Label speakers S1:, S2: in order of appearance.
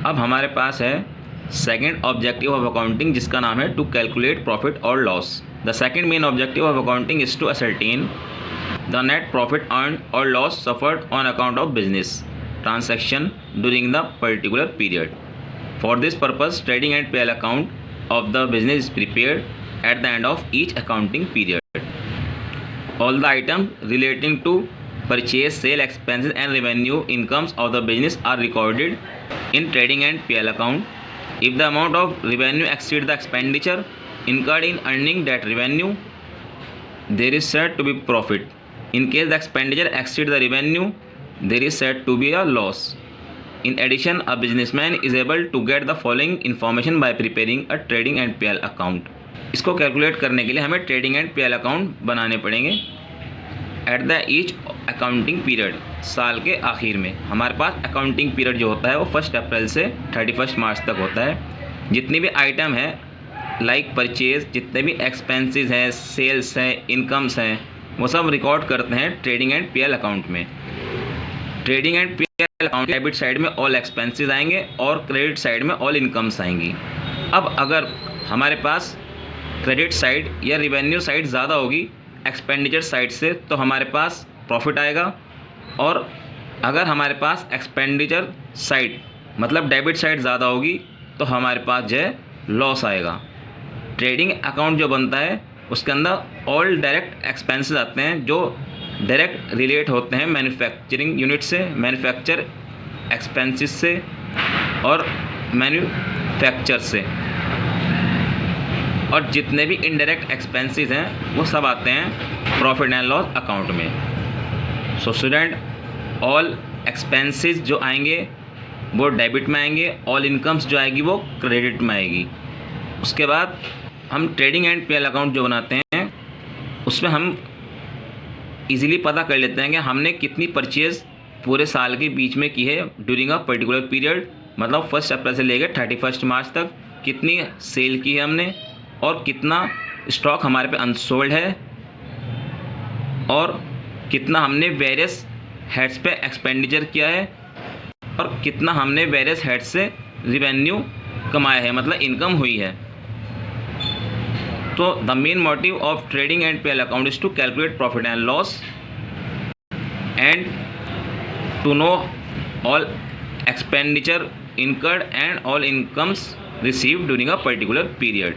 S1: अब हमारे पास है सेकेंड ऑब्जेक्टिव ऑफ अकाउंटिंग, जिसका नाम है टू कैलकुलेट प्रॉफिट और loss. The second main objective of accounting is to ascertain the net profit earn और loss suffered on account of business transaction during the particular period. For this purpose, trading and P&L account of the business is prepared at the end of each accounting period. All the items relating to purchase, sale, expenses and revenue incomes of the business are recorded in trading and P&L account. If the amount of revenue exceeds the expenditure incurred in earning that revenue, there is said to be profit. In case the expenditure exceeds the revenue, there is said to be a loss. In addition, a businessman is able to get the following information by preparing a trading and P&L account. इसको calculate करने के लिए हमें trading and P&L account बनाने पड़ेंगे at the each accounting period. साल के आखिर में हमारे पास अकाउंटिंग पीरियड जो होता है वो 1 अप्रैल से 31 मार्च तक होता है। जितने भी आइटम हैं लाइक परचेज, जितने भी एक्सपेंसेस हैं, सेल्स हैं, इनकम्स हैं, वो सब रिकॉर्ड करते हैं ट्रेडिंग एंड P&L अकाउंट में। Trading and P&L account debit side में ऑल एक्सपेंसेस आएंगे और क्रेडिट साइड में ऑल इनकम्स आएंगी। अब अगर हमारे पास क्रेडिट साइड या रिवेन्यू साइड ज़्यादा होगी एक्सपेंडिचर साइड से तो हमारे पास प्रॉफिट आएगा, और अगर हमारे पास एक्सपेंडिचर साइड मतलब डेबिट साइड ज़्यादा होगी तो हमारे पास जो है लॉस आएगा। ट्रेडिंग अकाउंट जो बनता है उसके अंदर ऑल डायरेक्ट एक्सपेंसेस आते हैं जो डायरेक्ट रिलेट होते हैं मैन्युफैक्चरिंग यूनिट से, मैन्युफैक्चर एक्सपेंसेस से और मैन्युफैक्चर से, और जितने भी इनडायरेक्ट एक्सपेंसेस हैं वो सब आते हैं प्रॉफिट एंड लॉस अकाउंट में। सो स्टूडेंट, ऑल एक्सपेंसेस जो आएंगे वो डेबिट में आएंगे, ऑल इनकम्स जो आएगी वो क्रेडिट में आएगी। उसके बाद हम ट्रेडिंग एंड P&L अकाउंट जो बनाते हैं उसमें हम इजीली पता कर लेते हैं कि हमने कितनी परचेज़ पूरे साल के बीच में की है ड्यूरिंग अ पर्टिकुलर पीरियड, मतलब 1 अप्रैल से लेकर 31 मार्च तक कितनी सेल की है हमने और कितना स्टॉक हमारे पे अनसोल्ड है और कितना हमने वेरियस हेड्स पे एक्सपेंडिचर किया है और कितना हमने वेरियस हेड्स से रिवेन्यू कमाया है, मतलब इनकम हुई है। तो the main motive of trading and P&L account is to calculate profit and loss and to know all expenditure incurred and all incomes received during a particular period.